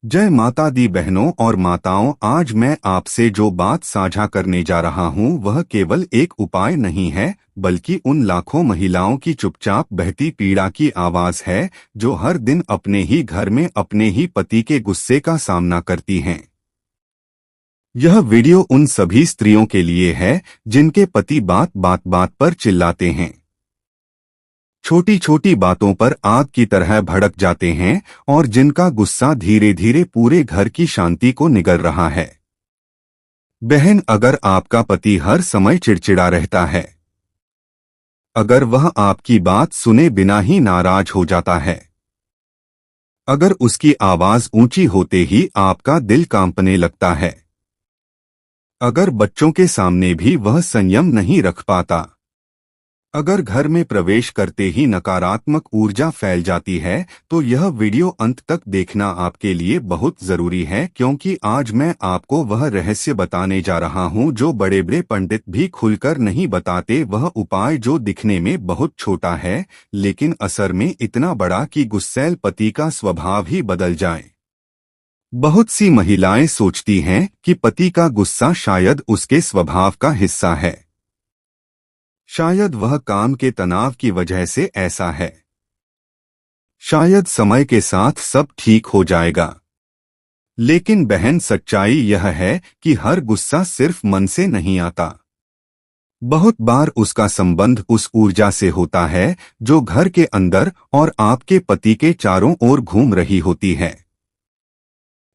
जय माता दी बहनों और माताओं। आज मैं आपसे जो बात साझा करने जा रहा हूं वह केवल एक उपाय नहीं है, बल्कि उन लाखों महिलाओं की चुपचाप बहती पीड़ा की आवाज है जो हर दिन अपने ही घर में अपने ही पति के गुस्से का सामना करती हैं। यह वीडियो उन सभी स्त्रियों के लिए है जिनके पति बात पर चिल्लाते हैं, छोटी छोटी बातों पर आग की तरह भड़क जाते हैं और जिनका गुस्सा धीरे धीरे पूरे घर की शांति को निगल रहा है। बहन, अगर आपका पति हर समय चिड़चिड़ा रहता है, अगर वह आपकी बात सुने बिना ही नाराज हो जाता है, अगर उसकी आवाज ऊंची होते ही आपका दिल कांपने लगता है, अगर बच्चों के सामने भी वह संयम नहीं रख पाता, अगर घर में प्रवेश करते ही नकारात्मक ऊर्जा फैल जाती है, तो यह वीडियो अंत तक देखना आपके लिए बहुत जरूरी है, क्योंकि आज मैं आपको वह रहस्य बताने जा रहा हूं जो बड़े बड़े पंडित भी खुलकर नहीं बताते। वह उपाय जो दिखने में बहुत छोटा है लेकिन असर में इतना बड़ा कि गुस्सैल पति का स्वभाव ही बदल जाए। बहुत सी महिलाएं सोचती हैं कि पति का गुस्सा शायद उसके स्वभाव का हिस्सा है, शायद वह काम के तनाव की वजह से ऐसा है, शायद समय के साथ सब ठीक हो जाएगा। लेकिन बहन, सच्चाई यह है कि हर गुस्सा सिर्फ मन से नहीं आता। बहुत बार उसका संबंध उस ऊर्जा से होता है जो घर के अंदर और आपके पति के चारों ओर घूम रही होती है।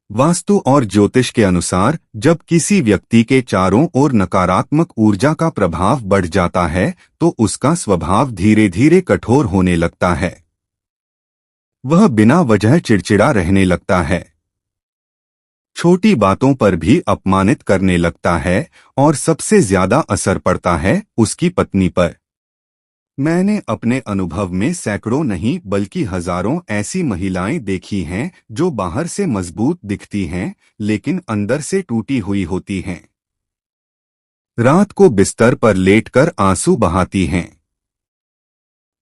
वास्तु और ज्योतिष के अनुसार जब किसी व्यक्ति के चारों ओर नकारात्मक ऊर्जा का प्रभाव बढ़ जाता है तो उसका स्वभाव धीरे धीरे कठोर होने लगता है। वह बिना वजह चिड़चिड़ा रहने लगता है, छोटी बातों पर भी अपमानित करने लगता है और सबसे ज्यादा असर पड़ता है उसकी पत्नी पर। मैंने अपने अनुभव में सैकड़ों नहीं बल्कि हजारों ऐसी महिलाएं देखी हैं जो बाहर से मजबूत दिखती हैं लेकिन अंदर से टूटी हुई होती हैं। रात को बिस्तर पर लेटकर आंसू बहाती हैं,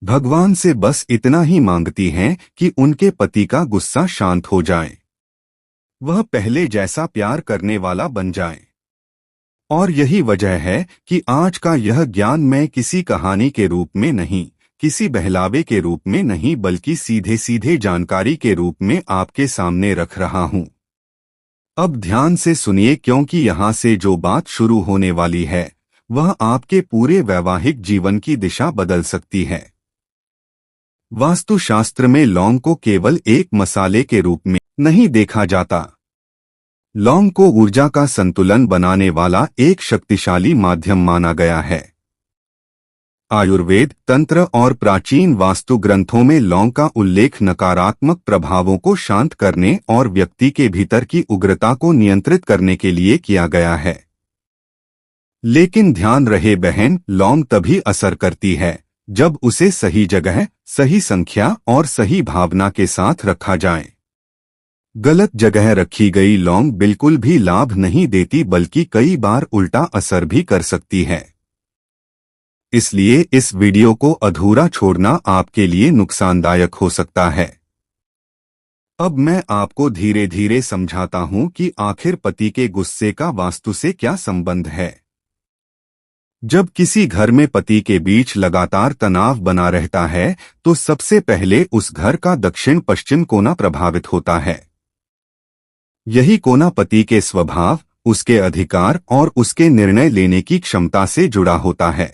भगवान से बस इतना ही मांगती हैं कि उनके पति का गुस्सा शांत हो जाए, वह पहले जैसा प्यार करने वाला बन जाए। और यही वजह है कि आज का यह ज्ञान मैं किसी कहानी के रूप में नहीं, किसी बहलावे के रूप में नहीं, बल्कि सीधे सीधे जानकारी के रूप में आपके सामने रख रहा हूं। अब ध्यान से सुनिए, क्योंकि यहां से जो बात शुरू होने वाली है वह आपके पूरे वैवाहिक जीवन की दिशा बदल सकती है। वास्तुशास्त्र में लौंग को केवल एक मसाले के रूप में नहीं देखा जाता। लौंग को ऊर्जा का संतुलन बनाने वाला एक शक्तिशाली माध्यम माना गया है। आयुर्वेद, तंत्र और प्राचीन वास्तु ग्रंथों में लौंग का उल्लेख नकारात्मक प्रभावों को शांत करने और व्यक्ति के भीतर की उग्रता को नियंत्रित करने के लिए किया गया है। लेकिन ध्यान रहे बहन, लौंग तभी असर करती है जब उसे सही जगह, सही संख्या और सही भावना के साथ रखा जाए। गलत जगह रखी गई लौंग बिल्कुल भी लाभ नहीं देती, बल्कि कई बार उल्टा असर भी कर सकती है। इसलिए इस वीडियो को अधूरा छोड़ना आपके लिए नुकसानदायक हो सकता है। अब मैं आपको धीरे धीरे समझाता हूं कि आखिर पति के गुस्से का वास्तु से क्या संबंध है। जब किसी घर में पति के बीच लगातार तनाव बना रहता है तो सबसे पहले उस घर का दक्षिण पश्चिम कोना प्रभावित होता है। यही कोना पति के स्वभाव, उसके अधिकार और उसके निर्णय लेने की क्षमता से जुड़ा होता है।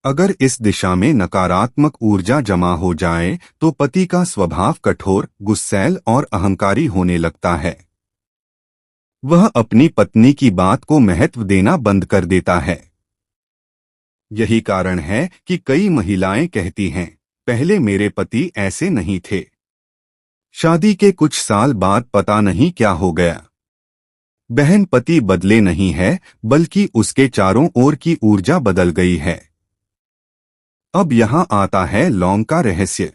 अगर इस दिशा में नकारात्मक ऊर्जा जमा हो जाए तो पति का स्वभाव कठोर, गुस्सैल और अहंकारी होने लगता है। वह अपनी पत्नी की बात को महत्व देना बंद कर देता है। यही कारण है कि कई महिलाएं कहती हैं, पहले मेरे पति ऐसे नहीं थे, शादी के कुछ साल बाद पता नहीं क्या हो गया। बहन, पति बदले नहीं है बल्कि उसके चारों ओर की ऊर्जा बदल गई है। अब यहां आता है लौंग का रहस्य।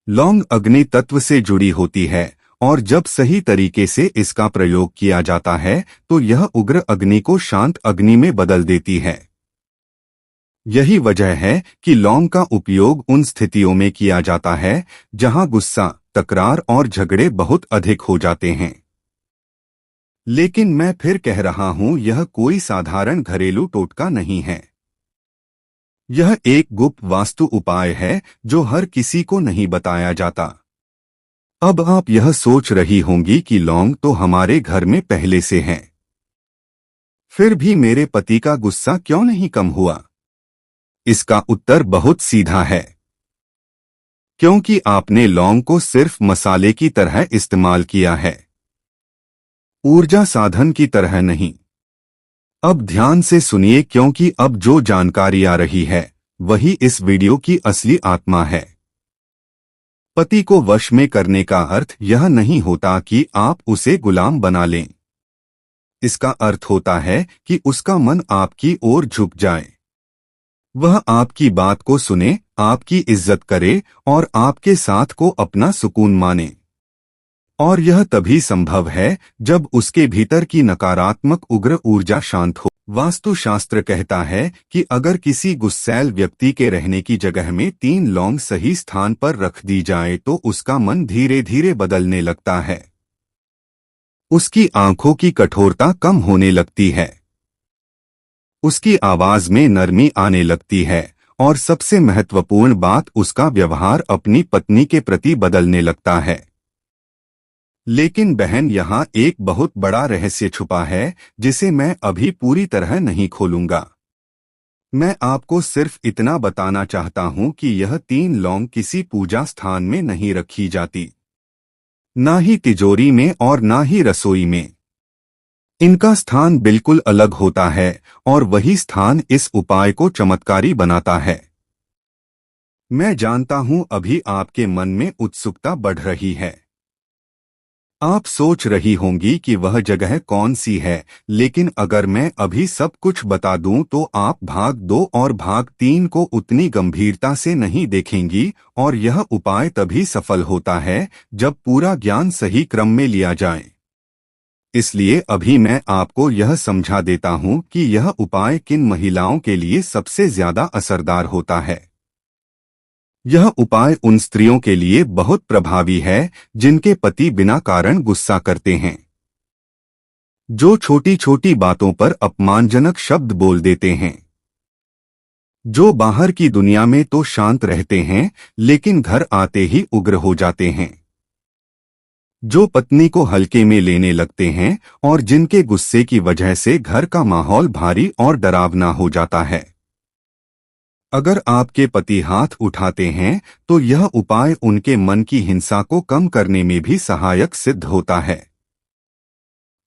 लौंग अग्नि तत्व से जुड़ी होती है और जब सही तरीके से इसका प्रयोग किया जाता है तो यह उग्र अग्नि को शांत अग्नि में बदल देती है। यही वजह है कि लौंग का उपयोग उन स्थितियों में किया जाता है जहां गुस्सा, तकरार और झगड़े बहुत अधिक हो जाते हैं। लेकिन मैं फिर कह रहा हूं, यह कोई साधारण घरेलू टोटका नहीं है। यह एक गुप्त वास्तु उपाय है जो हर किसी को नहीं बताया जाता। अब आप यह सोच रही होंगी कि लौंग तो हमारे घर में पहले से है, फिर भी मेरे पति का गुस्सा क्यों नहीं कम हुआ? इसका उत्तर बहुत सीधा है, क्योंकि आपने लौंग को सिर्फ मसाले की तरह इस्तेमाल किया है, ऊर्जा साधन की तरह नहीं। अब ध्यान से सुनिए, क्योंकि अब जो जानकारी आ रही है वही इस वीडियो की असली आत्मा है। पति को वश में करने का अर्थ यह नहीं होता कि आप उसे गुलाम बना लें। इसका अर्थ होता है कि उसका मन आपकी ओर झुक जाए, वह आपकी बात को सुने, आपकी इज्जत करे और आपके साथ को अपना सुकून माने। और यह तभी संभव है जब उसके भीतर की नकारात्मक उग्र ऊर्जा शांत हो। वास्तुशास्त्र कहता है कि अगर किसी गुस्सैल व्यक्ति के रहने की जगह में 3 लौंग सही स्थान पर रख दी जाए तो उसका मन धीरे धीरे बदलने लगता है। उसकी आंखों की कठोरता कम होने लगती है, उसकी आवाज में नरमी आने लगती है और सबसे महत्वपूर्ण बात, उसका व्यवहार अपनी पत्नी के प्रति बदलने लगता है। लेकिन बहन, यहाँ एक बहुत बड़ा रहस्य छुपा है जिसे मैं अभी पूरी तरह नहीं खोलूंगा। मैं आपको सिर्फ इतना बताना चाहता हूँ कि यह 3 लौंग किसी पूजा स्थान में नहीं रखी जाती, ना ही तिजोरी में और ना ही रसोई में। इनका स्थान बिल्कुल अलग होता है और वही स्थान इस उपाय को चमत्कारी बनाता है। मैं जानता हूँ अभी आपके मन में उत्सुकता बढ़ रही है। आप सोच रही होंगी कि वह जगह कौन सी है, लेकिन अगर मैं अभी सब कुछ बता दूं तो आप भाग 2 और भाग 3 को उतनी गंभीरता से नहीं देखेंगी, और यह उपाय तभी सफल होता है जब पूरा ज्ञान सही क्रम में लिया जाए। इसलिए अभी मैं आपको यह समझा देता हूं कि यह उपाय किन महिलाओं के लिए सबसे ज्यादा असरदार होता है। यह उपाय उन स्त्रियों के लिए बहुत प्रभावी है जिनके पति बिना कारण गुस्सा करते हैं, जो छोटी छोटी बातों पर अपमानजनक शब्द बोल देते हैं, जो बाहर की दुनिया में तो शांत रहते हैं लेकिन घर आते ही उग्र हो जाते हैं, जो पत्नी को हल्के में लेने लगते हैं और जिनके गुस्से की वजह से घर का माहौल भारी और डरावना हो जाता है। अगर आपके पति हाथ उठाते हैं तो यह उपाय उनके मन की हिंसा को कम करने में भी सहायक सिद्ध होता है,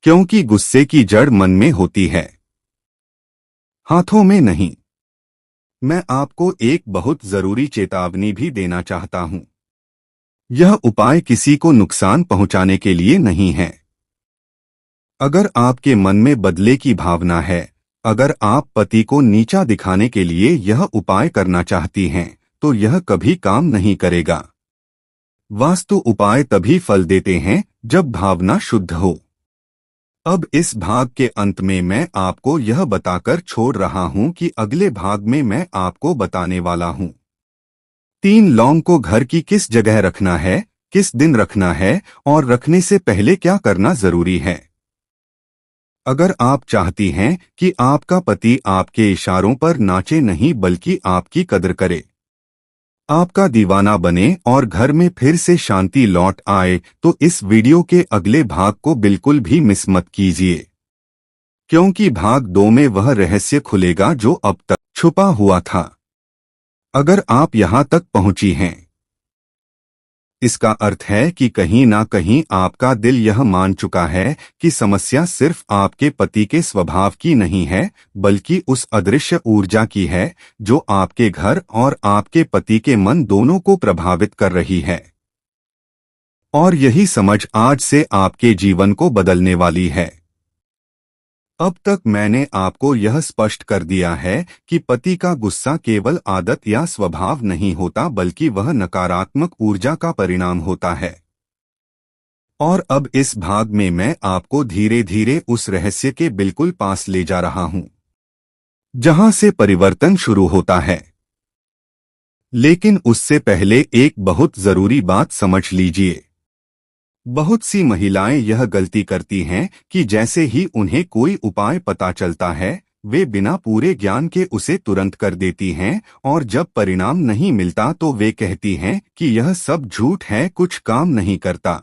क्योंकि गुस्से की जड़ मन में होती है, हाथों में नहीं। मैं आपको एक बहुत जरूरी चेतावनी भी देना चाहता हूं। यह उपाय किसी को नुकसान पहुंचाने के लिए नहीं है। अगर आपके मन में बदले की भावना है, अगर आप पति को नीचा दिखाने के लिए यह उपाय करना चाहती हैं, तो यह कभी काम नहीं करेगा। वास्तु उपाय तभी फल देते हैं जब भावना शुद्ध हो। अब इस भाग के अंत में मैं आपको यह बताकर छोड़ रहा हूं कि अगले भाग में मैं आपको बताने वाला हूं 3 लौंग को घर की किस जगह रखना है, किस दिन रखना है और रखने से पहले क्या करना जरूरी है। अगर आप चाहती हैं कि आपका पति आपके इशारों पर नाचे नहीं बल्कि आपकी कदर करे, आपका दीवाना बने और घर में फिर से शांति लौट आए, तो इस वीडियो के अगले भाग को बिल्कुल भी मिस मत कीजिए, क्योंकि भाग 2 में वह रहस्य खुलेगा जो अब तक छुपा हुआ था। अगर आप यहां तक पहुंची हैं, इसका अर्थ है कि कहीं ना कहीं आपका दिल यह मान चुका है कि समस्या सिर्फ आपके पति के स्वभाव की नहीं है, बल्कि उस अदृश्य ऊर्जा की है जो आपके घर और आपके पति के मन दोनों को प्रभावित कर रही है। और यही समझ आज से आपके जीवन को बदलने वाली है। अब तक मैंने आपको यह स्पष्ट कर दिया है कि पति का गुस्सा केवल आदत या स्वभाव नहीं होता, बल्कि वह नकारात्मक ऊर्जा का परिणाम होता है। और अब इस भाग में मैं आपको धीरे धीरे उस रहस्य के बिल्कुल पास ले जा रहा हूं। जहां से परिवर्तन शुरू होता है। लेकिन उससे पहले एक बहुत जरूरी बात समझ लीजिए। बहुत सी महिलाएं यह गलती करती हैं कि जैसे ही उन्हें कोई उपाय पता चलता है, वे बिना पूरे ज्ञान के उसे तुरंत कर देती हैं, और जब परिणाम नहीं मिलता तो वे कहती हैं कि यह सब झूठ है, कुछ काम नहीं करता।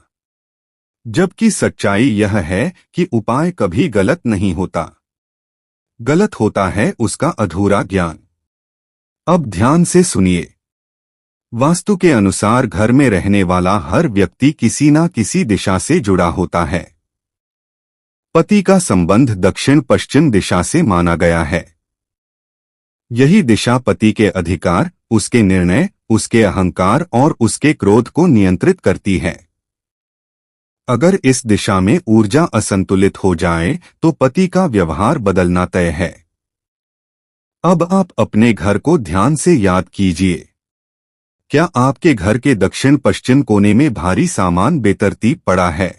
जबकि सच्चाई यह है कि उपाय कभी गलत नहीं होता। गलत होता है उसका अधूरा ज्ञान। अब ध्यान से सुनिए। वास्तु के अनुसार घर में रहने वाला हर व्यक्ति किसी न किसी दिशा से जुड़ा होता है। पति का संबंध दक्षिण पश्चिम दिशा से माना गया है। यही दिशा पति के अधिकार, उसके निर्णय, उसके अहंकार और उसके क्रोध को नियंत्रित करती है। अगर इस दिशा में ऊर्जा असंतुलित हो जाए तो पति का व्यवहार बदलना तय है। अब आप अपने घर को ध्यान से याद कीजिए। क्या आपके घर के दक्षिण पश्चिम कोने में भारी सामान बेतरतीब पड़ा है?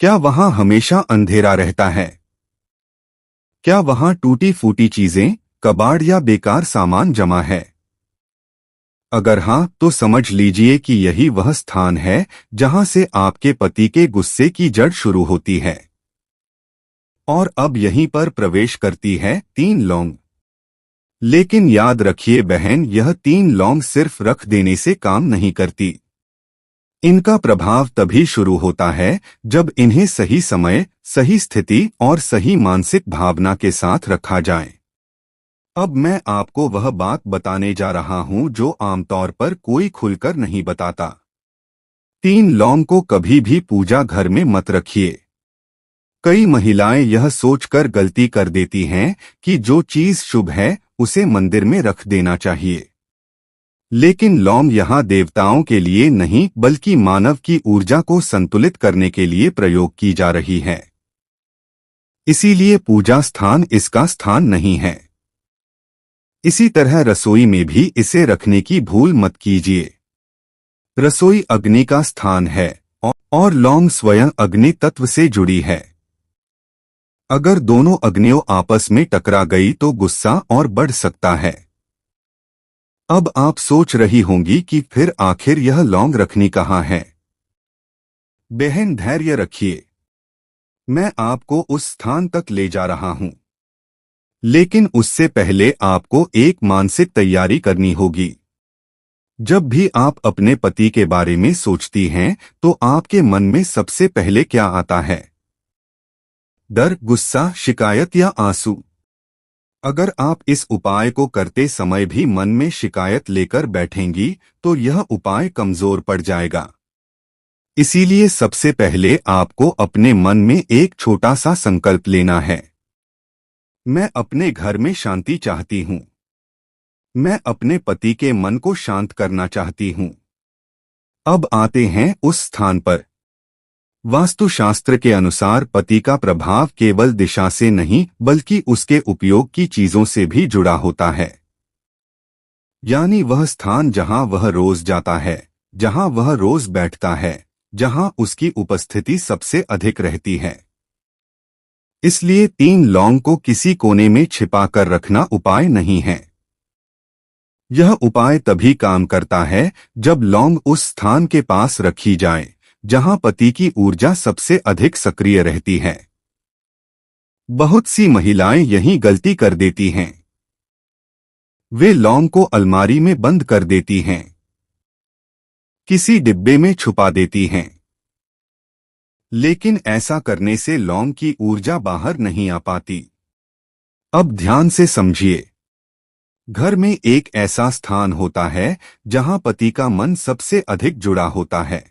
क्या वहां हमेशा अंधेरा रहता है? क्या वहां टूटी फूटी चीजें, कबाड़ या बेकार सामान जमा है? अगर हाँ, तो समझ लीजिए कि यही वह स्थान है जहां से आपके पति के गुस्से की जड़ शुरू होती है। और अब यहीं पर प्रवेश करती है 3 लौंग। लेकिन याद रखिए बहन, यह 3 लौंग सिर्फ रख देने से काम नहीं करती। इनका प्रभाव तभी शुरू होता है जब इन्हें सही समय, सही स्थिति और सही मानसिक भावना के साथ रखा जाए। अब मैं आपको वह बात बताने जा रहा हूं जो आमतौर पर कोई खुलकर नहीं बताता। 3 लौंग को कभी भी पूजा घर में मत रखिए। कई महिलाएं यह सोचकर गलती कर देती हैं कि जो चीज शुभ है उसे मंदिर में रख देना चाहिए। लेकिन लौंग यहाँ देवताओं के लिए नहीं बल्कि मानव की ऊर्जा को संतुलित करने के लिए प्रयोग की जा रही है। इसीलिए पूजा स्थान इसका स्थान नहीं है। इसी तरह रसोई में भी इसे रखने की भूल मत कीजिए। रसोई अग्नि का स्थान है और लौंग स्वयं अग्नि तत्व से जुड़ी है। अगर दोनों अग्नियों आपस में टकरा गई तो गुस्सा और बढ़ सकता है। अब आप सोच रही होंगी कि फिर आखिर यह लौंग रखनी कहाँ है? बहन धैर्य रखिए, मैं आपको उस स्थान तक ले जा रहा हूं। लेकिन उससे पहले आपको एक मानसिक तैयारी करनी होगी। जब भी आप अपने पति के बारे में सोचती हैं तो आपके मन में सबसे पहले क्या आता है? डर, गुस्सा, शिकायत या आंसू? अगर आप इस उपाय को करते समय भी मन में शिकायत लेकर बैठेंगी तो यह उपाय कमजोर पड़ जाएगा। इसीलिए सबसे पहले आपको अपने मन में एक छोटा सा संकल्प लेना है। मैं अपने घर में शांति चाहती हूँ। मैं अपने पति के मन को शांत करना चाहती हूँ। अब आते हैं उस स्थान पर। वास्तुशास्त्र के अनुसार पति का प्रभाव केवल दिशा से नहीं बल्कि उसके उपयोग की चीजों से भी जुड़ा होता है। यानी वह स्थान जहां वह रोज जाता है, जहां वह रोज बैठता है, जहां उसकी उपस्थिति सबसे अधिक रहती है। इसलिए 3 लौंग को किसी कोने में छिपा कर रखना उपाय नहीं है। यह उपाय तभी काम करता है जब लौंग उस स्थान के पास रखी जाए जहां पति की ऊर्जा सबसे अधिक सक्रिय रहती है। बहुत सी महिलाएं यही गलती कर देती हैं। वे लौंग को अलमारी में बंद कर देती हैं, किसी डिब्बे में छुपा देती हैं। लेकिन ऐसा करने से लौंग की ऊर्जा बाहर नहीं आ पाती। अब ध्यान से समझिए। घर में एक ऐसा स्थान होता है जहां पति का मन सबसे अधिक जुड़ा होता है।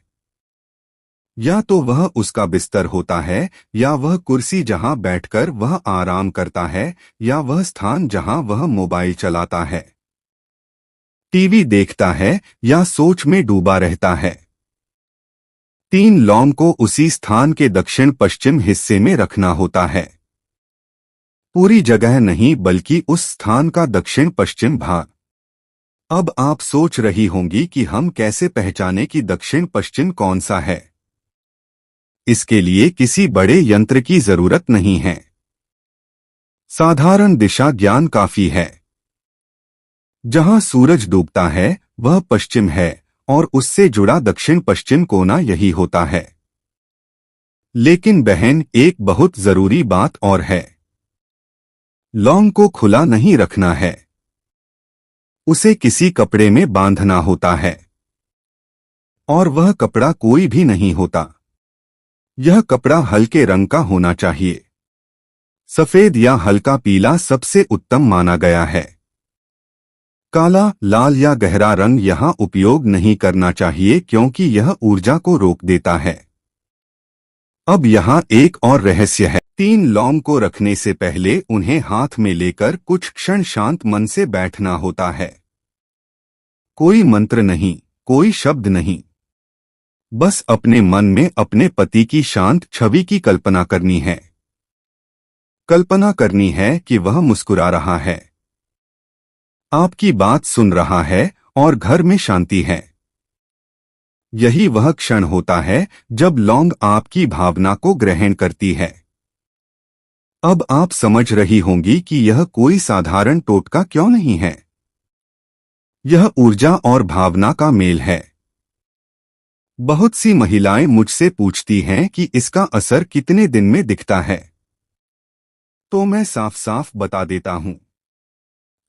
या तो वह उसका बिस्तर होता है, या वह कुर्सी जहां बैठकर वह आराम करता है, या वह स्थान जहां वह मोबाइल चलाता है, टीवी देखता है या सोच में डूबा रहता है। 3 लौंग को उसी स्थान के दक्षिण पश्चिम हिस्से में रखना होता है। पूरी जगह नहीं बल्कि उस स्थान का दक्षिण पश्चिम भाग। अब आप सोच रही होंगी कि हम कैसे पहचाने कि दक्षिण पश्चिम कौन सा है? इसके लिए किसी बड़े यंत्र की जरूरत नहीं है। साधारण दिशा ज्ञान काफी है। जहां सूरज डूबता है वह पश्चिम है और उससे जुड़ा दक्षिण पश्चिम कोना यही होता है। लेकिन बहन, एक बहुत जरूरी बात और है। लौंग को खुला नहीं रखना है, उसे किसी कपड़े में बांधना होता है। और वह कपड़ा कोई भी नहीं होता। यह कपड़ा हल्के रंग का होना चाहिए। सफेद या हल्का पीला सबसे उत्तम माना गया है। काला, लाल या गहरा रंग यहाँ उपयोग नहीं करना चाहिए क्योंकि यह ऊर्जा को रोक देता है। अब यहाँ एक और रहस्य है। 3 लौंग को रखने से पहले उन्हें हाथ में लेकर कुछ क्षण शांत मन से बैठना होता है। कोई मंत्र नहीं, कोई शब्द नहीं। बस अपने मन में अपने पति की शांत छवि की कल्पना करनी है। कल्पना करनी है कि वह मुस्कुरा रहा है, आपकी बात सुन रहा है और घर में शांति है। यही वह क्षण होता है जब लौंग आपकी भावना को ग्रहण करती है। अब आप समझ रही होंगी कि यह कोई साधारण टोटका क्यों नहीं है। यह ऊर्जा और भावना का मेल है। बहुत सी महिलाएं मुझसे पूछती हैं कि इसका असर कितने दिन में दिखता है। तो मैं साफ साफ बता देता हूं।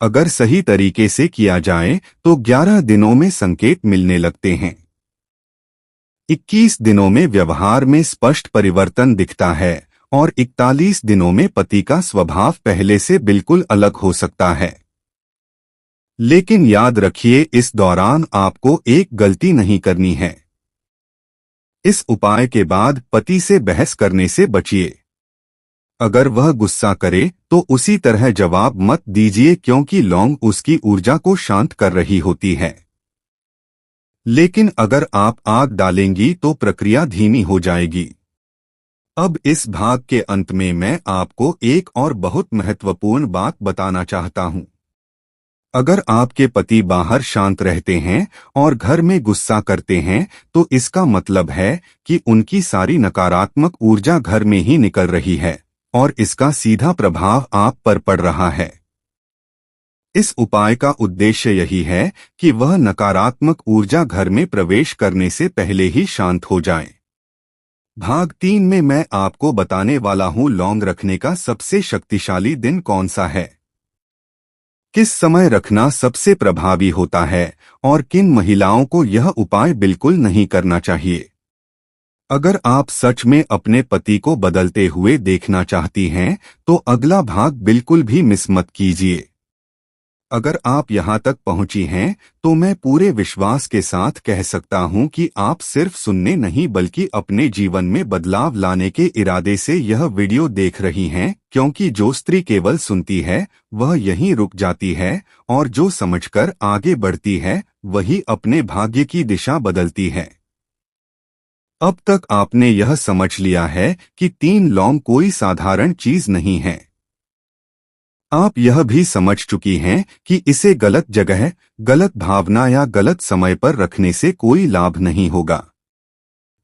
अगर सही तरीके से किया जाए तो 11 दिनों में संकेत मिलने लगते हैं। 21 दिनों में व्यवहार में स्पष्ट परिवर्तन दिखता है और 41 दिनों में पति का स्वभाव पहले से बिल्कुल अलग हो सकता है। लेकिन याद रखिए, इस दौरान आपको एक गलती नहीं करनी है। इस उपाय के बाद पति से बहस करने से बचिए। अगर वह गुस्सा करे तो उसी तरह जवाब मत दीजिए क्योंकि लौंग उसकी ऊर्जा को शांत कर रही होती है। लेकिन अगर आप आग डालेंगी तो प्रक्रिया धीमी हो जाएगी। अब इस भाग के अंत में मैं आपको एक और बहुत महत्वपूर्ण बात बताना चाहता हूं। अगर आपके पति बाहर शांत रहते हैं और घर में गुस्सा करते हैं तो इसका मतलब है कि उनकी सारी नकारात्मक ऊर्जा घर में ही निकल रही है और इसका सीधा प्रभाव आप पर पड़ रहा है। इस उपाय का उद्देश्य यही है कि वह नकारात्मक ऊर्जा घर में प्रवेश करने से पहले ही शांत हो जाए। भाग 3 में मैं आपको बताने वाला हूं लौंग रखने का सबसे शक्तिशाली दिन कौन सा है, किस समय रखना सबसे प्रभावी होता है और किन महिलाओं को यह उपाय बिल्कुल नहीं करना चाहिए। अगर आप सच में अपने पति को बदलते हुए देखना चाहती हैं तो अगला भाग बिल्कुल भी मिस मत कीजिए। अगर आप यहां तक पहुंची हैं तो मैं पूरे विश्वास के साथ कह सकता हूं कि आप सिर्फ सुनने नहीं बल्कि अपने जीवन में बदलाव लाने के इरादे से यह वीडियो देख रही हैं, क्योंकि जो स्त्री केवल सुनती है वह यहीं रुक जाती है और जो समझकर आगे बढ़ती है वही अपने भाग्य की दिशा बदलती है। अब तक आपने यह समझ लिया है कि 3 लौंग कोई साधारण चीज नहीं है। आप यह भी समझ चुकी हैं कि इसे गलत जगह, गलत भावना या गलत समय पर रखने से कोई लाभ नहीं होगा।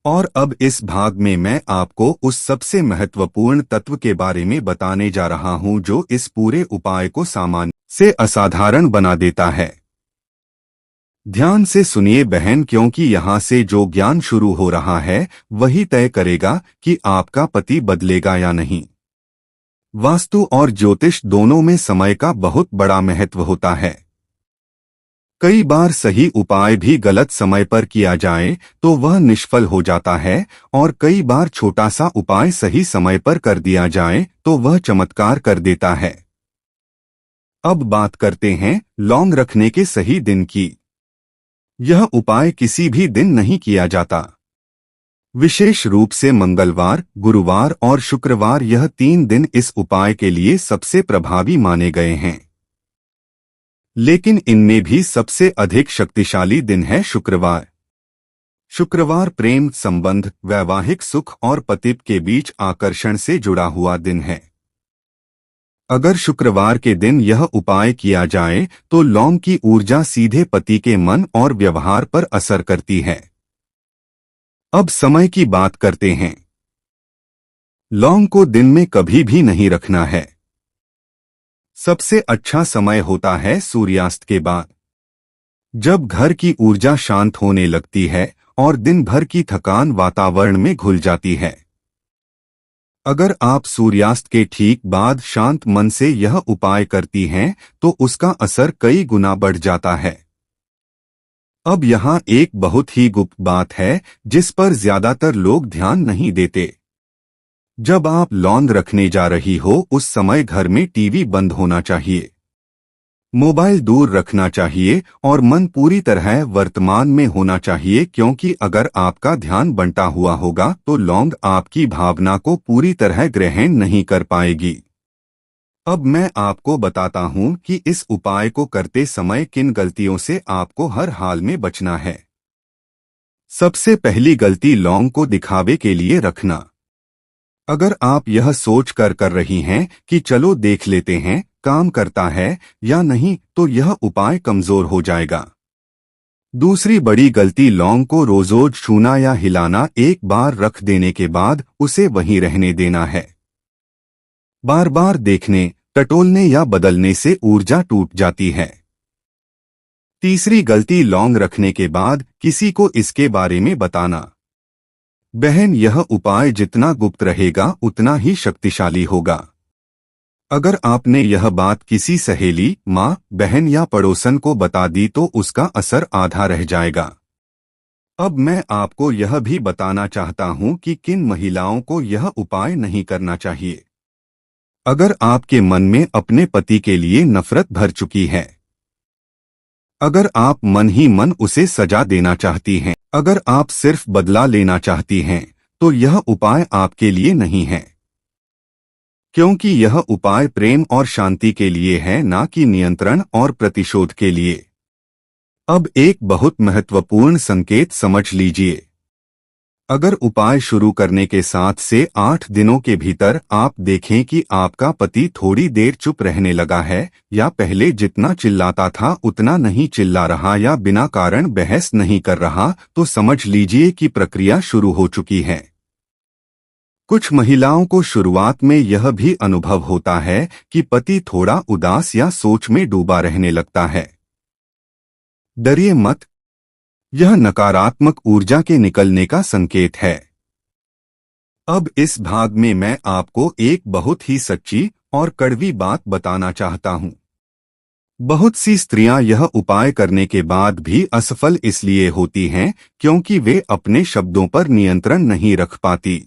और अब इस भाग में मैं आपको उस सबसे महत्वपूर्ण तत्व के बारे में बताने जा रहा हूं जो इस पूरे उपाय को सामान्य से असाधारण बना देता है। ध्यान से सुनिए बहन, क्योंकि यहाँ से जो ज्ञान शुरू हो रहा है वही तय करेगा कि आपका पति बदलेगा या नहीं। वास्तु और ज्योतिष दोनों में समय का बहुत बड़ा महत्व होता है। कई बार सही उपाय भी गलत समय पर किया जाए तो वह निष्फल हो जाता है और कई बार छोटा सा उपाय सही समय पर कर दिया जाए तो वह चमत्कार कर देता है। अब बात करते हैं लौंग रखने के सही दिन की। यह उपाय किसी भी दिन नहीं किया जाता। विशेष रूप से मंगलवार, गुरुवार और शुक्रवार, यह 3 दिन इस उपाय के लिए सबसे प्रभावी माने गए हैं। लेकिन इनमें भी सबसे अधिक शक्तिशाली दिन है शुक्रवार। शुक्रवार प्रेम संबंध, वैवाहिक सुख और पति के बीच आकर्षण से जुड़ा हुआ दिन है। अगर शुक्रवार के दिन यह उपाय किया जाए तो लौंग की ऊर्जा सीधे पति के मन और व्यवहार पर असर करती है। अब समय की बात करते हैं। लौंग को दिन में कभी भी नहीं रखना है। सबसे अच्छा समय होता है सूर्यास्त के बाद, जब घर की ऊर्जा शांत होने लगती है और दिन भर की थकान वातावरण में घुल जाती है। अगर आप सूर्यास्त के ठीक बाद शांत मन से यह उपाय करती हैं, तो उसका असर कई गुना बढ़ जाता है। अब यहाँ एक बहुत ही गुप्त बात है जिस पर ज्यादातर लोग ध्यान नहीं देते। जब आप लॉन रखने जा रही हो उस समय घर में टीवी बंद होना चाहिए, मोबाइल दूर रखना चाहिए और मन पूरी तरह वर्तमान में होना चाहिए, क्योंकि अगर आपका ध्यान बंटा हुआ होगा तो लौंग आपकी भावना को पूरी तरह ग्रहण नहीं कर पाएगी। अब मैं आपको बताता हूं कि इस उपाय को करते समय किन गलतियों से आपको हर हाल में बचना है। सबसे पहली गलती लौंग को दिखावे के लिए रखना। अगर आप यह सोच कर रही हैं कि चलो देख लेते हैं काम करता है या नहीं, तो यह उपाय कमजोर हो जाएगा। दूसरी बड़ी गलती लौंग को रोजोज छूना या हिलाना, एक बार रख देने के बाद उसे वहीं रहने देना है। बार बार देखने, टटोलने या बदलने से ऊर्जा टूट जाती है। तीसरी गलती लौंग रखने के बाद किसी को इसके बारे में बताना। बहन, यह उपाय जितना गुप्त रहेगा उतना ही शक्तिशाली होगा। अगर आपने यह बात किसी सहेली, माँ, बहन या पड़ोसन को बता दी तो उसका असर आधा रह जाएगा। अब मैं आपको यह भी बताना चाहता हूँ कि किन महिलाओं को यह उपाय नहीं करना चाहिए। अगर आपके मन में अपने पति के लिए नफरत भर चुकी है, अगर आप मन ही मन उसे सजा देना चाहती हैं, अगर आप सिर्फ बदला लेना चाहती हैं, तो यह उपाय आपके लिए नहीं है, क्योंकि यह उपाय प्रेम और शांति के लिए है, ना कि नियंत्रण और प्रतिशोध के लिए। अब एक बहुत महत्वपूर्ण संकेत समझ लीजिए। अगर उपाय शुरू करने के 7 से 8 दिनों के भीतर आप देखें कि आपका पति थोड़ी देर चुप रहने लगा है, या पहले जितना चिल्लाता था उतना नहीं चिल्ला रहा, या बिना कारण बहस नहीं कर रहा, तो समझ लीजिए कि प्रक्रिया शुरू हो चुकी है। कुछ महिलाओं को शुरुआत में यह भी अनुभव होता है कि पति थोड़ा उदास या सोच में डूबा रहने लगता है। डरिए मत, यह नकारात्मक ऊर्जा के निकलने का संकेत है। अब इस भाग में मैं आपको एक बहुत ही सच्ची और कड़वी बात बताना चाहता हूं। बहुत सी स्त्रियां यह उपाय करने के बाद भी असफल इसलिए होती हैं क्योंकि वे अपने शब्दों पर नियंत्रण नहीं रख पाती।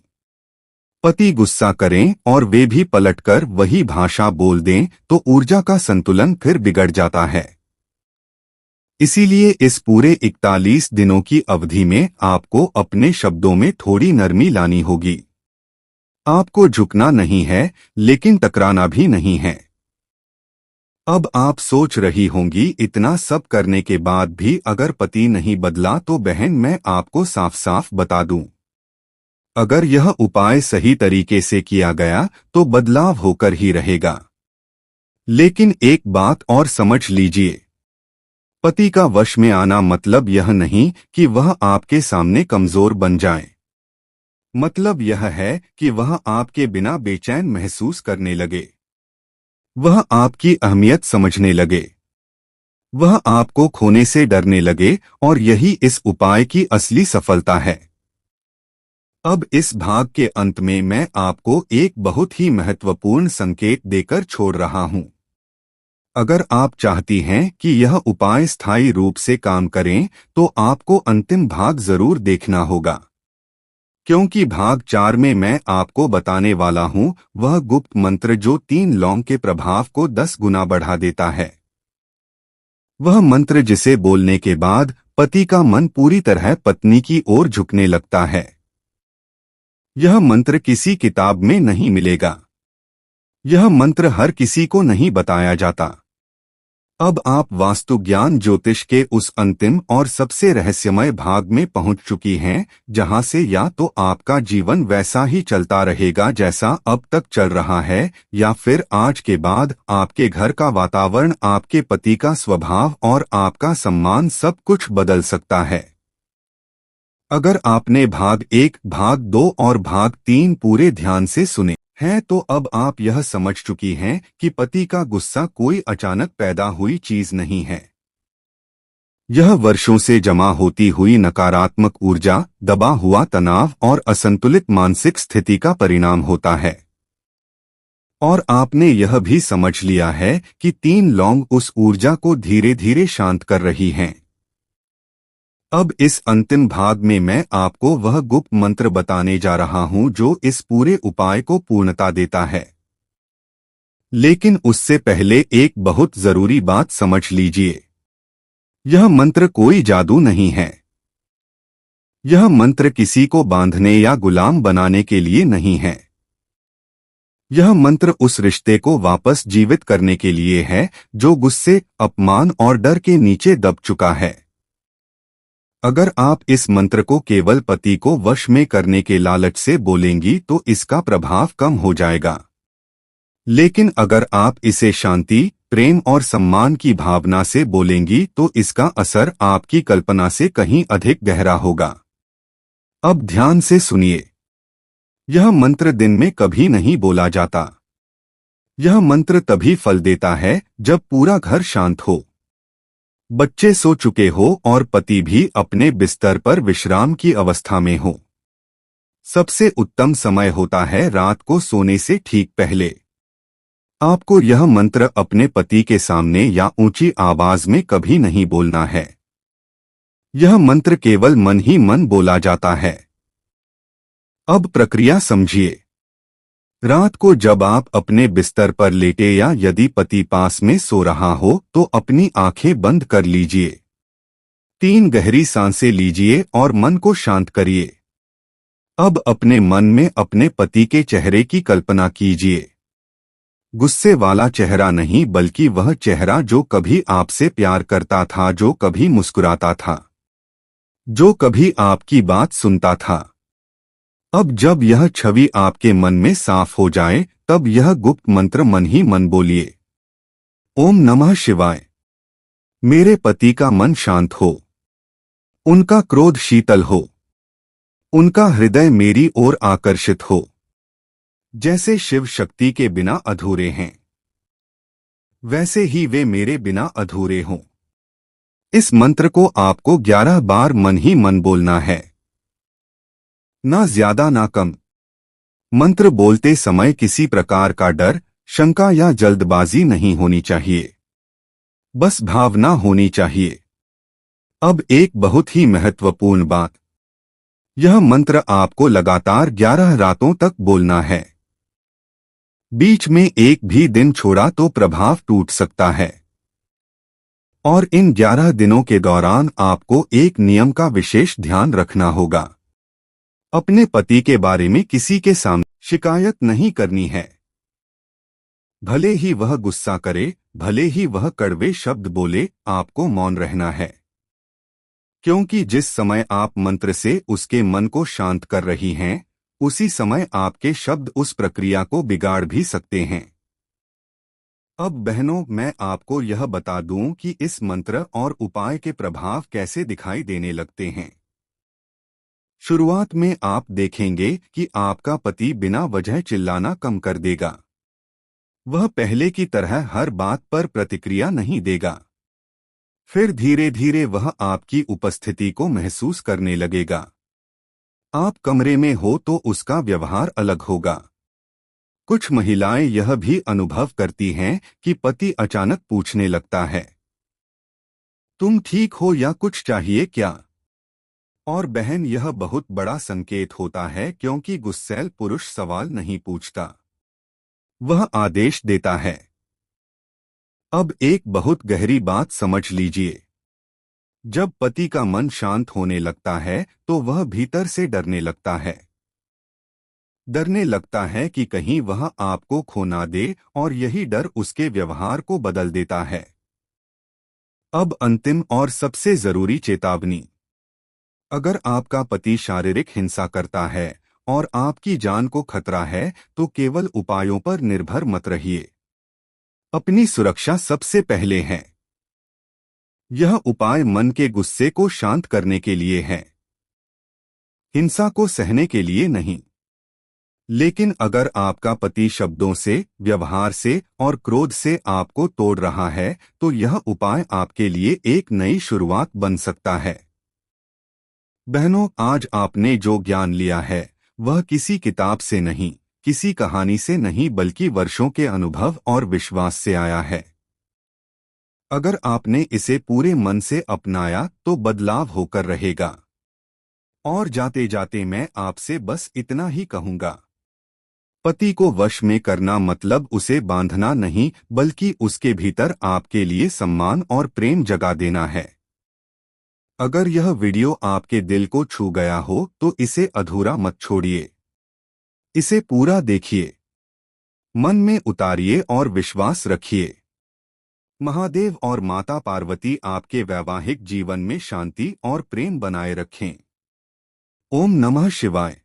पति गुस्सा करें और वे भी पलटकर वही भाषा बोल दें तो ऊर्जा का संतुलन फिर बिगड़ जाता है। इसीलिए इस पूरे 41 दिनों की अवधि में आपको अपने शब्दों में थोड़ी नरमी लानी होगी। आपको झुकना नहीं है, लेकिन टकराना भी नहीं है। अब आप सोच रही होंगी, इतना सब करने के बाद भी अगर पति नहीं बदला तो बहन, मैं आपको साफ साफ बता दूं, अगर यह उपाय सही तरीके से किया गया तो बदलाव होकर ही रहेगा। लेकिन एक बात और समझ लीजिए, पति का वश में आना मतलब यह नहीं कि वह आपके सामने कमजोर बन जाए। मतलब यह है कि वह आपके बिना बेचैन महसूस करने लगे, वह आपकी अहमियत समझने लगे, वह आपको खोने से डरने लगे, और यही इस उपाय की असली सफलता है। अब इस भाग के अंत में मैं आपको एक बहुत ही महत्वपूर्ण संकेत देकर छोड़ रहा हूं। अगर आप चाहती हैं कि यह उपाय स्थायी रूप से काम करें, तो आपको अंतिम भाग जरूर देखना होगा, क्योंकि भाग 4 में मैं आपको बताने वाला हूं वह गुप्त मंत्र जो 3 लौंग के प्रभाव को 10 गुना बढ़ा देता है। वह मंत्र जिसे बोलने के बाद पति का मन पूरी तरह पत्नी की ओर झुकने लगता है। यह मंत्र किसी किताब में नहीं मिलेगा। यह मंत्र हर किसी को नहीं बताया जाता। अब आप वास्तु ज्ञान ज्योतिष के उस अंतिम और सबसे रहस्यमय भाग में पहुंच चुकी हैं, जहां से या तो आपका जीवन वैसा ही चलता रहेगा जैसा अब तक चल रहा है, या फिर आज के बाद आपके घर का वातावरण, आपके पति का स्वभाव और आपका सम्मान सब कुछ बदल सकता है। अगर आपने भाग 1, भाग 2 और भाग 3 पूरे ध्यान से सुने है तो अब आप यह समझ चुकी हैं कि पति का गुस्सा कोई अचानक पैदा हुई चीज नहीं है। यह वर्षों से जमा होती हुई नकारात्मक ऊर्जा, दबा हुआ तनाव और असंतुलित मानसिक स्थिति का परिणाम होता है। और आपने यह भी समझ लिया है कि 3 लौंग उस ऊर्जा को धीरे धीरे शांत कर रही हैं। अब इस अंतिम भाग में मैं आपको वह गुप्त मंत्र बताने जा रहा हूं जो इस पूरे उपाय को पूर्णता देता है। लेकिन उससे पहले एक बहुत जरूरी बात समझ लीजिए। यह मंत्र कोई जादू नहीं है। यह मंत्र किसी को बांधने या गुलाम बनाने के लिए नहीं है। यह मंत्र उस रिश्ते को वापस जीवित करने के लिए है जो गुस्से, अपमान और डर के नीचे दब चुका है। अगर आप इस मंत्र को केवल पति को वश में करने के लालच से बोलेंगी तो इसका प्रभाव कम हो जाएगा। लेकिन अगर आप इसे शांति, प्रेम और सम्मान की भावना से बोलेंगी तो इसका असर आपकी कल्पना से कहीं अधिक गहरा होगा। अब ध्यान से सुनिए। यह मंत्र दिन में कभी नहीं बोला जाता। यह मंत्र तभी फल देता है जब पूरा घर शांत हो, बच्चे सो चुके हो और पति भी अपने बिस्तर पर विश्राम की अवस्था में हो। सबसे उत्तम समय होता है रात को सोने से ठीक पहले। आपको यह मंत्र अपने पति के सामने या ऊंची आवाज में कभी नहीं बोलना है। यह मंत्र केवल मन ही मन बोला जाता है। अब प्रक्रिया समझिए। रात को जब आप अपने बिस्तर पर लेटे या यदि पति पास में सो रहा हो तो अपनी आंखें बंद कर लीजिए। 3 गहरी सांसें लीजिए और मन को शांत करिए। अब अपने मन में अपने पति के चेहरे की कल्पना कीजिए। गुस्से वाला चेहरा नहीं, बल्कि वह चेहरा जो कभी आपसे प्यार करता था, जो कभी मुस्कुराता था, जो कभी आपकी बात सुनता था। अब जब यह छवि आपके मन में साफ हो जाए तब यह गुप्त मंत्र मन ही मन बोलिए। ओम नमः शिवाय। मेरे पति का मन शांत हो, उनका क्रोध शीतल हो, उनका हृदय मेरी ओर आकर्षित हो, जैसे शिव शक्ति के बिना अधूरे हैं वैसे ही वे मेरे बिना अधूरे हों। इस मंत्र को आपको 11 बार मन ही मन बोलना है, ना ज्यादा ना कम। मंत्र बोलते समय किसी प्रकार का डर, शंका या जल्दबाजी नहीं होनी चाहिए, बस भावना होनी चाहिए। अब एक बहुत ही महत्वपूर्ण बात, यह मंत्र आपको लगातार 11 रातों तक बोलना है। बीच में एक भी दिन छोड़ा तो प्रभाव टूट सकता है। और इन 11 दिनों के दौरान आपको एक नियम का विशेष ध्यान रखना होगा। अपने पति के बारे में किसी के सामने शिकायत नहीं करनी है। भले ही वह गुस्सा करे, भले ही वह कड़वे शब्द बोले, आपको मौन रहना है। क्योंकि जिस समय आप मंत्र से उसके मन को शांत कर रही हैं, उसी समय आपके शब्द उस प्रक्रिया को बिगाड़ भी सकते हैं। अब बहनों, मैं आपको यह बता दूं कि इस मंत्र और उपाय के प्रभाव कैसे दिखाई देने लगते हैं। शुरुआत में आप देखेंगे कि आपका पति बिना वजह चिल्लाना कम कर देगा। वह पहले की तरह हर बात पर प्रतिक्रिया नहीं देगा। फिर धीरे धीरे वह आपकी उपस्थिति को महसूस करने लगेगा। आप कमरे में हो तो उसका व्यवहार अलग होगा। कुछ महिलाएं यह भी अनुभव करती हैं कि पति अचानक पूछने लगता है, तुम ठीक हो या कुछ चाहिए क्या? और बहन, यह बहुत बड़ा संकेत होता है, क्योंकि गुस्सैल पुरुष सवाल नहीं पूछता, वह आदेश देता है। अब एक बहुत गहरी बात समझ लीजिए। जब पति का मन शांत होने लगता है तो वह भीतर से डरने लगता है। डरने लगता है कि कहीं वह आपको खो ना दे, और यही डर उसके व्यवहार को बदल देता है। अब अंतिम और सबसे जरूरी चेतावनी। अगर आपका पति शारीरिक हिंसा करता है और आपकी जान को खतरा है तो केवल उपायों पर निर्भर मत रहिए। अपनी सुरक्षा सबसे पहले है। यह उपाय मन के गुस्से को शांत करने के लिए है, हिंसा को सहने के लिए नहीं। लेकिन अगर आपका पति शब्दों से, व्यवहार से और क्रोध से आपको तोड़ रहा है, तो यह उपाय आपके लिए एक नई शुरुआत बन सकता है। बहनों, आज आपने जो ज्ञान लिया है वह किसी किताब से नहीं, किसी कहानी से नहीं, बल्कि वर्षों के अनुभव और विश्वास से आया है। अगर आपने इसे पूरे मन से अपनाया तो बदलाव होकर रहेगा। और जाते जाते मैं आपसे बस इतना ही कहूंगा, पति को वश में करना मतलब उसे बांधना नहीं, बल्कि उसके भीतर आपके लिए सम्मान और प्रेम जगा देना है। अगर यह वीडियो आपके दिल को छू गया हो तो इसे अधूरा मत छोड़िए। इसे पूरा देखिए, मन में उतारिए और विश्वास रखिए। महादेव और माता पार्वती आपके वैवाहिक जीवन में शांति और प्रेम बनाए रखें। ओम नमः शिवाय।